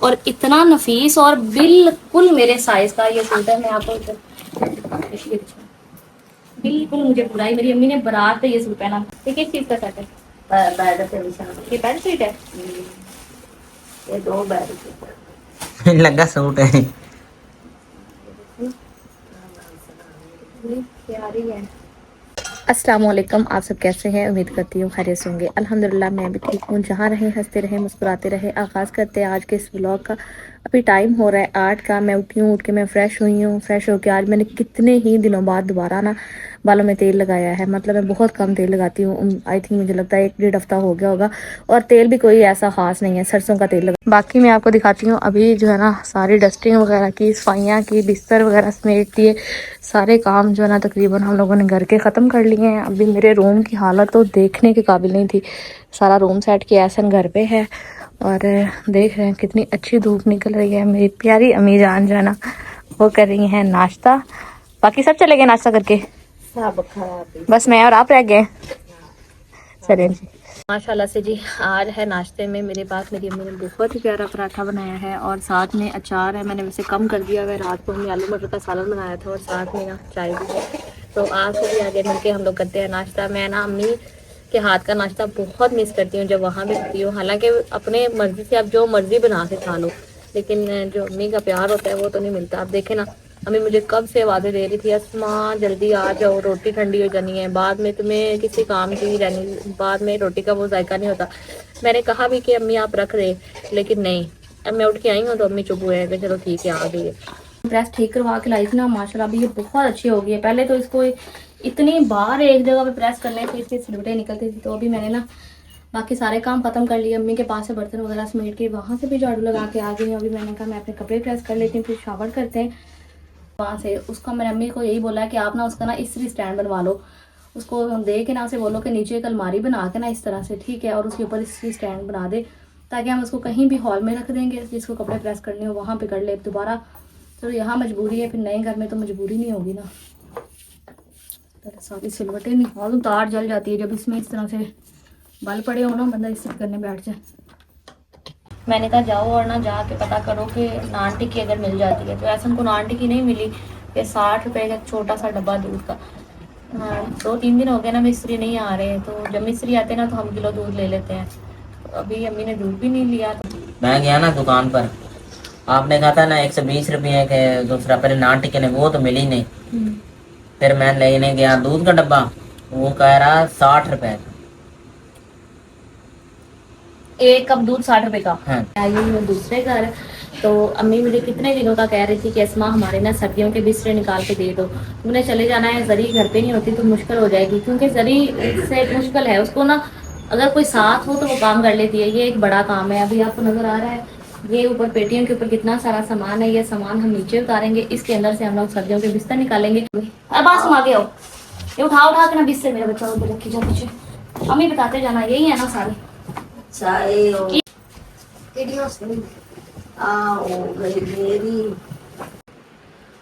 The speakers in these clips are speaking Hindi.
और इतना नफीस और बिल्कुल मेरे साइज का ये सूट है। मैं आपको बिल्कुल मुझे पूरा ही, मेरी अम्मी ने बारात पे ये सूट पहना। ये किस चीज का सेट है? बैड से निशान ये बेड शीट है। ये दो बैड लगा सूट है। प्यारी है। अस्सलाम वालेकुम, आप सब कैसे हैं? उम्मीद करती हूँ खैरियत से होंगे। अल्हम्दुलिल्लाह मैं भी ठीक हूँ। जहाँ रहे हंसते रहे मुस्कुराते रहे। आगाज़ करते हैं आज के इस व्लॉग का। अभी टाइम हो रहा है 8 का। मैं उठी हूँ, उठ के मैं फ़्रेश हुई हूँ। फ्रेश होकर आज मैंने कितने ही दिनों बाद दोबारा ना बालों में तेल लगाया है। मतलब मैं बहुत कम तेल लगाती हूँ। आई थिंक मुझे लगता है 1 डेढ़ हफ्ता हो गया होगा। और तेल भी कोई ऐसा ख़ास नहीं है, सरसों का तेल लगा। बाकी मैं आपको दिखाती हूँ अभी जो है ना सारी डस्टिंग वगैरह की, सफाइयाँ की, बिस्तर वगैरह समेट दिए। सारे काम जो है ना तकरीबन हम लोगों ने घर के ख़त्म कर लिए हैं। अभी मेरे रूम की हालत तो देखने के काबिल नहीं थी। सारा रूम सेट किया, एहसन घर पे है और देख रहे हैं कितनी अच्छी धूप निकल रही है। मेरी प्यारी अम्मी जान जो है ना वो कर रही हैं नाश्ता। बाकी सब चले गए नाश्ता करके, सब खराब बस मैं और आप रह गए। चलें जी। माशाल्लाह से जी आज है नाश्ते में मेरे पास मेरी अम्मी ने बहुत ही प्यारा पराठा बनाया है और साथ में अचार है। मैंने वैसे कम कर दिया है, रात को हमने आलू मटर का सालन बनाया था और साथ में ना चाय भी है। तो आज से भी आगे मिलके हम लोग करते हैं नाश्ता। मैं ना अम्मी के हाथ का नाश्ता बहुत मिस करती हूँ जब वहाँ भी होती हूँ। हालांकि अपने मर्जी से आप जो मर्जी बना के खा लो, लेकिन जो अम्मी का प्यार होता है वो तो नहीं मिलता। आप देखें ना, अम्मी मुझे कब से आवाज़ें दे रही थी, अस्मा जल्दी आ जाओ, रोटी ठंडी हो जानी है, बाद में तुम्हें किसी काम की रहनी, बाद में रोटी का वो जायका नहीं होता। मैंने कहा भी कि अम्मी आप रख दे, लेकिन नहीं। अब मैं उठ के आई हूँ तो अम्मी चुप हुए हैं कि चलो ठीक है आ गई है। प्रेस ठीक करवा के लाई थी ना, माशाल्लाह अभी ये बहुत अच्छी हो गई है। पहले तो इसको इतनी बार एक जगह पे प्रेस करने से इसकी सिलवटें निकलती थी। तो अभी मैंने ना बाकी सारे काम खत्म कर लिए। अम्मी के पास से बर्तन वगैरह समेट के वहाँ से भी झाड़ू लगा के आ गई हूँ। अभी मैंने कहा मैं अपने कपड़े प्रेस कर लेती हूँ, फिर शावर करते हैं। वहाँ से उसका मैंने अम्मी को यही बोला है कि आप ना उसका ना इस्त्री स्टैंड बनवा लो। उसको दे के ना उसे बोलो कि नीचे एक अलमारी बना के ना इस तरह से, ठीक है, और उसके ऊपर इस्त्री स्टैंड बना दे, ताकि हम उसको कहीं भी हॉल में रख देंगे, जिसको कपड़े प्रेस करने हो वहाँ पे कर ले दोबारा। तो यहाँ मजबूरी है, फिर नए घर में तो मजबूरी नहीं होगी ना। तो सारी सिलवटें निकाल, तार जल जाती है जब इसमें इस तरह से बल पड़े हो ना, बंदा इस्त्री करने बैठ जाए। मैंने कहा जाओ और ना जाके पता करो कि नान टिक्की अगर मिल जाती है। तो ऐसा उनको नान टिक्की नहीं मिली। ये 60 रुपए का छोटा सा डब्बा दूध का। हाँ 2-3 दिन हो गए ना मिस्त्री नहीं आ रहे, तो जब मिस्त्री आते हैं ना तो हम किलो दूध ले लेते हैं। तो अभी अम्मी ने दूध भी नहीं लिया। मैं गया ना दुकान पर, आपने कहा था ना 120 रुपये के दूसरा पहले नान टिक्के ने, वो तो मिली नहीं। फिर मैं लेने गया दूध का डब्बा, वो कह रहा 60 रुपए। एक कप दूध 60 रुपए का। हाँ। आई हुई हूँ दूसरे घर, तो अम्मी मुझे कितने दिनों का कह रही थी कि अस्मा हमारे ना सर्दियों के बिस्तरे निकाल के दे दो, तुमने चले जाना है, जरी घर पे नहीं होती तो मुश्किल हो जाएगी। क्योंकि जरी से मुश्किल है उसको ना, अगर कोई साथ हो तो वो काम कर लेती है, ये एक बड़ा काम है। अभी आपको नजर आ रहा है ये ऊपर पेटियों के ऊपर कितना सारा सामान है, ये सामान हम नीचे उतारेंगे, इसके अंदर से हम लोग सर्दियों के बिस्तर निकालेंगे। अब आसम आगे आओ, ये उठा उठा के ना बिस्तर मेरा बच्चा उधर रखी जा पीछे। अम्मी बताते जाना, यही है ना सारे चाय आओ गई मेरी।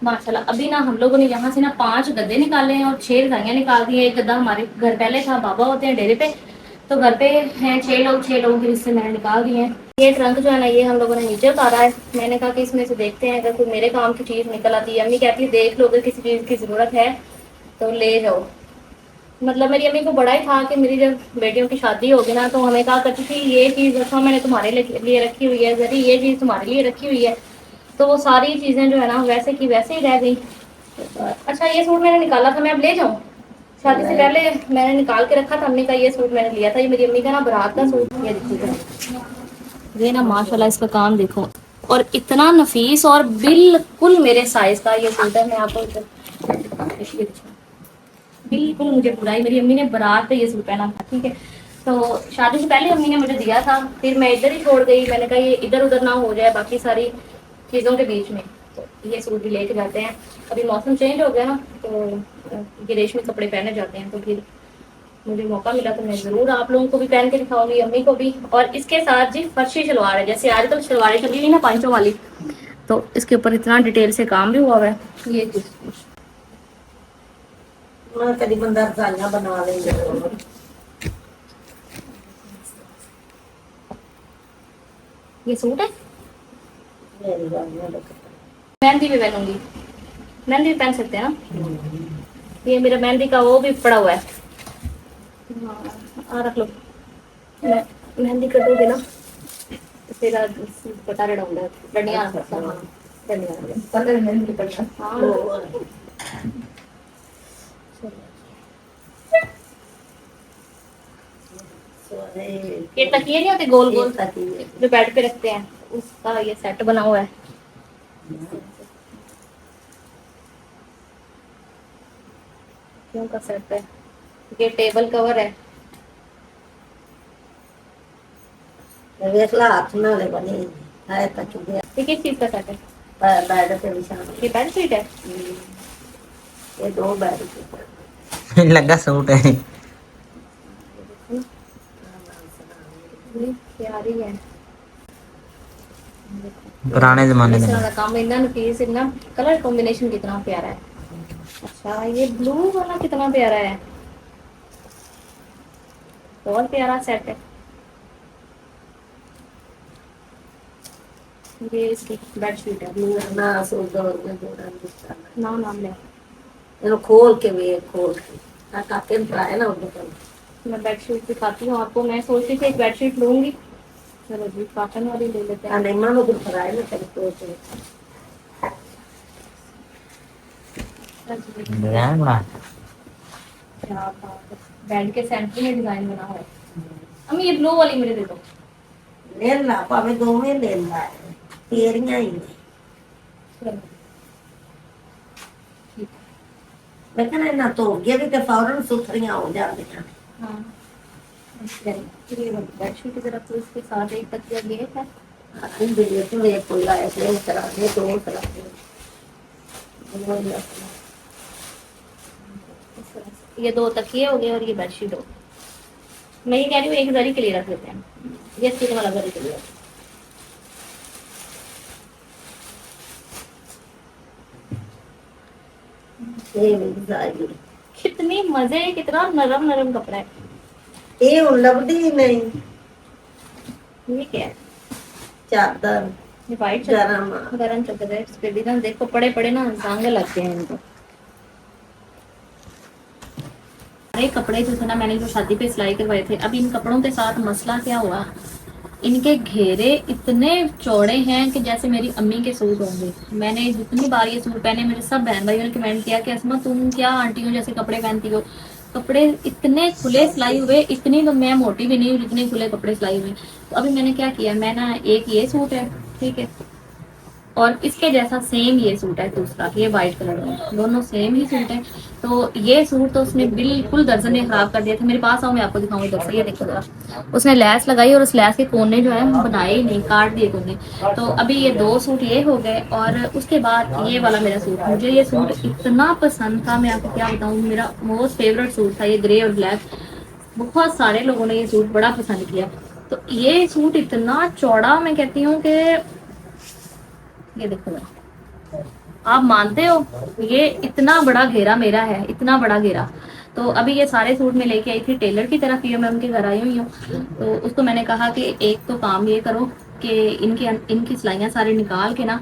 माशाल्लाह अभी ना हम लोगों ने यहाँ से ना 5 गद्दे निकाले हैं और 6 रजाइयाँ निकाल दी है। एक गद्दा हमारे घर पहले था, बाबा होते हैं डेरे पे, तो घर पे हैं 6 लोग फिर इससे मैंने निकाल दिए हैं। ये ट्रंक जो है ना ये हम लोगों ने नीचे उतारा है। मैंने कहा कि इसमें से देखते हैं अगर कोई मेरे काम की चीज़ निकल आती है। अम्मी कहती है देख लो अगर किसी चीज़ की ज़रूरत है तो ले जाओ। मतलब मेरी अम्मी को बड़ा ही था कि मेरी जब बेटियों की शादी होगी ना तो हमें कहा करती थी ये चीज़ रखो मैंने तुम्हारे लिए रखी हुई है, जरी ये चीज़ तुम्हारे लिए रखी हुई है। तो वो सारी चीज़ें जो है ना वैसे की वैसे ही रह गई। अच्छा ये सूट मैंने निकाला था, मैं अब ले जाऊँ? शादी से पहले मैंने निकाल के रखा था, अम्मी का ये सूट मैंने लिया था। ये मेरी अम्मी का ना बारात का सूट। ये देखिएगा, ये ना माशाल्लाह इसका काम देखो, और इतना नफीस और बिल्कुल मेरे साइज का ये सूट है। मैं आपको बिल्कुल मुझे पूरा ही, मेरी अम्मी ने बारात पे ये सूट पहना था, ठीक है। तो शादी से पहले अम्मी ने मुझे दिया था, फिर मैं इधर ही छोड़ गई। मैंने कहा ये इधर उधर ना हो जाए बाकी सारी चीज़ों के बीच में, तो ये सूट भी लेके जाते हैं। अभी मौसम चेंज हो गया ना तो ये रेशमी कपड़े पहने जाते हैं, तो फिर मुझे मौका मिला तो मैं ज़रूर आप लोगों को भी पहन के दिखाऊंगी, अम्मी को भी। और इसके साथ जी फर्शी शलवार है, जैसे आजकल शलवारें चली हुई ना पांचों वाली, तो इसके ऊपर इतना डिटेल से काम भी हुआ है। ये चीज़ कभी बंदा रजाइयाँ बना लेंगे। ये सूट है, मेरी गाड़ियां देख। मेहंदी भी पहनूंगी, मेहंदी भी पहन सकते हैं ना। ये मेरा मेहंदी का वो भी पड़ा हुआ है। हाँ, रख लो। मेहंदी कर दोगे ना तो फिर पता रहूंगा डंडियां रख सकता। हाँ डंडियां रख लो। पहले मेहंदी पड़ना। हाँ सोने ये तकिए नहीं होते गोल गोल तकिए। जो बेड पे रखते हैं, उसका ये सेट बना हुआ है। क्यों का सेट है। ये टेबल कवर है। देख ला हाथ नाले बने है तकिए। ये किस चीज का सेट है। बेड पे बिछाना। ये बेड शीट है। ये 2 बेड के। लगा सूट है। प्यारी है। पुराने जमाने इस में। तरह का काम इतना नफीस, इतना कलर कॉम्बिनेशन कितना प्यारा है। अच्छा ये ब्लू वाला कितना प्यारा है, बहुत प्यारा सेट है। ये इसकी बेडशीट है ब्लू ना सो दो में जोड़ा दिखता ना। नाम ले। इनो खोल के वे खोल के ना काके पराए ना उधर। मैं बेडशीट दिखाती हूँ आपको। मैं सोच रही थी एक बेडशीट लूंगी, चलो जी कॉटन वाली ले लेते हैं। नहीं मानो उधर पराए ना तेरे को तो। डिजाइन बना। क्या बात है। बेड के सेंटर में डिजाइन बना हुआ है। अम्मी ये ब्लू वाली मुझे दे दो। ले ला पावे 2 में ले ला तेरियां ही ने। चलो मैं कहना ना तो ये भी तो फौरन सुथरियां हो जाती हैं। हाँ ये बेडशीट जरा तो इसके साथ एक तकिया ये है। इन दिए तो ये कोई लाए से करा दे तो करा दे। ये 2 तकिए हो गए और ये बेडशीट हो गई। मैं ये कह रही हूँ एक जरी के लिए रख लेते हैं, ये स्टिक वाला जरी के लिए। ये भी जाएगी। कितनी मजे, कितना नरम नरम कपड़ा है। ये लबड़ी नहीं ये क्या है। चादर ये वाइट गरम। गरम चादर है। इस पे भी ना देखो पड़े पड़े ना जांगे लगते हैं इनको। सारे कपड़े जो थे ना मैंने जो शादी पे सिलाई करवाए थे, अब इन कपड़ों के साथ मसला क्या हुआ, इनके घेरे इतने चौड़े हैं कि जैसे मेरी अम्मी के सूट होंगे। मैंने जितनी बार ये सूट पहने मेरे सब बहन भाइयों ने कमेंट किया कि असमा तुम क्या आंटियों जैसे कपड़े पहनती हो। कपड़े इतने खुले सिलाई हुए, इतनी तो मैं मोटी भी नहीं हूँ जितने खुले कपड़े सिलाई हुए। तो अभी मैंने क्या किया, मैं ना एक ये सूट है ठीक है, और इसके जैसा सेम ये सूट है दूसरा, ये वाइट कलर में, दोनों सेम ही सूट है। तो ये सूट तो उसने बिल्कुल दर्जन ने खराब कर दिया था। मेरे पास आओ मैं आपको दिखाऊंगी दर्जन, ये देखो जरा। उसने लैस लगाई और उस लैस के कोने जो है बनाए ही नहीं, काट दिए कोने। तो अभी ये 2 सूट ये हो गए और उसके बाद ये वाला मेरा सूट, मुझे ये सूट इतना पसंद था, मैं आपको क्या बताऊँ, मेरा मोस्ट फेवरेट सूट था ये ग्रे और ब्लैक। बहुत सारे लोगों ने ये सूट बड़ा पसंद किया। तो ये सूट इतना चौड़ा, मैं कहती हूँ कि ये देखो आप मानते हो, ये इतना बड़ा घेरा मेरा है, इतना बड़ा घेरा। तो अभी ये सारे सूट मैं लेके आई थी टेलर की तरफ, ये मैं उनके घर आई हुई हूँ। तो उसको मैंने कहा कि एक तो काम ये करो कि इनकी सिलाइयाँ सारी निकाल के ना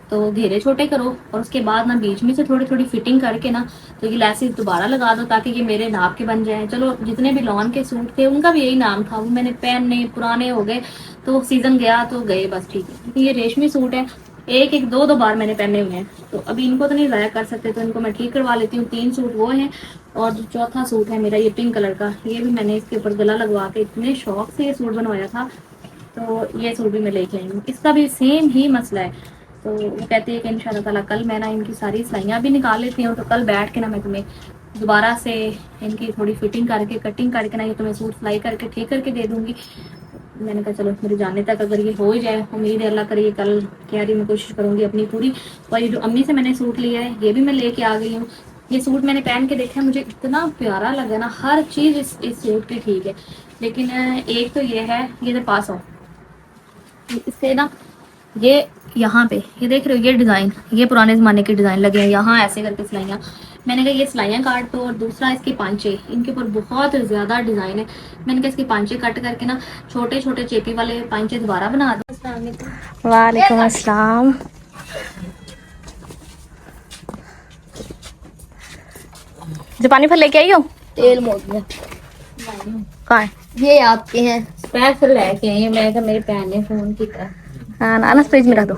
तो घेरे छोटे करो, और उसके बाद ना बीच में से थोड़ी थोड़ी फिटिंग करके ना तो ये लेसेस दोबारा लगा दो ताकि ये मेरे नाप के बन जाए। चलो जितने भी लॉन के सूट थे उनका भी यही नाम था, वो मैंने पहनने पुराने हो गए तो सीजन गया तो गए बस, ठीक है। क्योंकि ये रेशमी सूट है, एक दो बार मैंने पहने हुए हैं, तो अभी इनको तो नहीं ज़ाया कर सकते, तो इनको मैं ठीक करवा लेती हूँ। 3 सूट वो हैं और जो चौथा सूट है मेरा ये पिंक कलर का, ये भी मैंने इसके ऊपर गला लगवा के इतने शौक से ये सूट बनवाया था। तो ये सूट भी मैं लेके आई हूँ, इसका भी सेम ही मसला है। तो वो कहती है कि इंशाल्लाह ताला कल मैं ना इनकी सारी सिलाइयाँ भी निकाल लेती हूँ, तो कल बैठ के ना मैं तुम्हें दोबारा से इनकी थोड़ी फिटिंग करके कटिंग करके ना ये तुम्हें सूट सिलाई करके ठीक करके दे दूँगी। मैंने कहा चलो मेरे जाने तक अगर ये हो ही जाए, उम्मीद है अल्लाह करे, कल कह रही मैं कोशिश करूंगी अपनी पूरी। और ये जो अम्मी से मैंने सूट लिया है ये भी मैं लेके आ गई हूँ। ये सूट मैंने पहन के देखा, मुझे इतना प्यारा लगा ना, हर चीज़ इस सूट की ठीक है। लेकिन एक तो ये है, ये पास हो इससे ना, ये यहाँ पे ये देख रहे हो ये डिज़ाइन, ये पुराने ज़माने के डिज़ाइन लगे हैं यहाँ ऐसे करके सिलाइयाँ। मैंने कहा ये सिलाइयाँ काट दो, और दूसरा इसके पांचे, इनके ऊपर बहुत ज़्यादा डिज़ाइन है। मैंने कहा इसके पांचे कट करके ना छोटे छोटे चेपी वाले पांचे दोबारा बना दो। अस्सलाम वालेकुम। वालेकुम अस्सलाम। जो पानी फिर लेके आई हो? तेल मोड़ गया। कहाँ है? ये आपके हैं, स्पेशल लेके आई हैं। मैं कहा मेरी बहन ने फोन किया। हाँ ना, फ्रिज में रख दो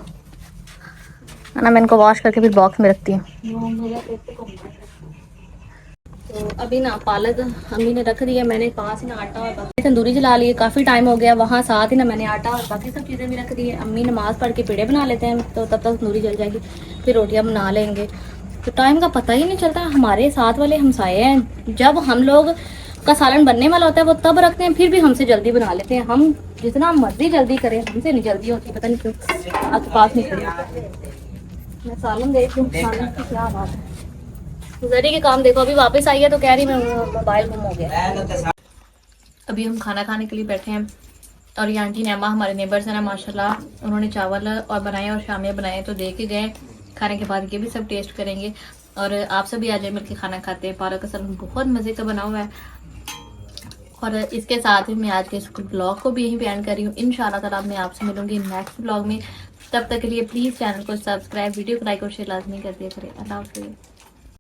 ना, मैं इनको वॉश करके फिर बॉक्स में रखती हूँ। तो अभी ना पालक अम्मी ने रख दिया, मैंने पास ही ना आटा और बाकी तंदूरी जला लिए, काफ़ी टाइम हो गया वहाँ, साथ ही ना मैंने आटा और बाकी सब चीज़ें भी रख दी है। अम्मी नमाज़ पढ़ के पेड़े बना लेते हैं, तो तब तक तंदूरी जल जाएगी, फिर रोटियाँ बना लेंगे। तो टाइम का पता ही नहीं चलता। हमारे साथ वाले हमसाए हैं, जब हम लोग का सालन बनने वाला होता है वो तब रखते हैं, फिर भी हमसे जल्दी बना लेते हैं। हम जितना मर्जी जल्दी करें, हमसे नहीं जल्दी होती, पता नहीं क्यों। आपके पास नहीं खड़ी, मैं सालन देख लूँ, सालन की क्या बात है। जरी के काम देखो, अभी वापस आई है तो कह रही मैं मोबाइल गुम हो गया। अभी हम खाना खाने के लिए बैठे हैं, और ये आंटी नैमा हमारे नेबर्स हैं ना माशाल्लाह, उन्होंने चावल और बनाए और शामिया बनाए, तो दे के गए। खाने के बाद ये भी सब टेस्ट करेंगे, और आप सभी आ जाए मिलकर खाना खाते हैं। पालक का सालन बहुत मज़े का बना हुआ है। और इसके साथ ही मैं आज के स्कूल ब्लॉग को भी यहीं पे एंड कर रही हूँ। इंशाल्लाह ताला मैं आपसे मिलूंगी नेक्स्ट ब्लॉग में। तब तक के लिए प्लीज़ चैनल को सब्सक्राइब, वीडियो को लाइक और शेयर लाजमी कर दिया करें। अल्लाह हाफ़िज़।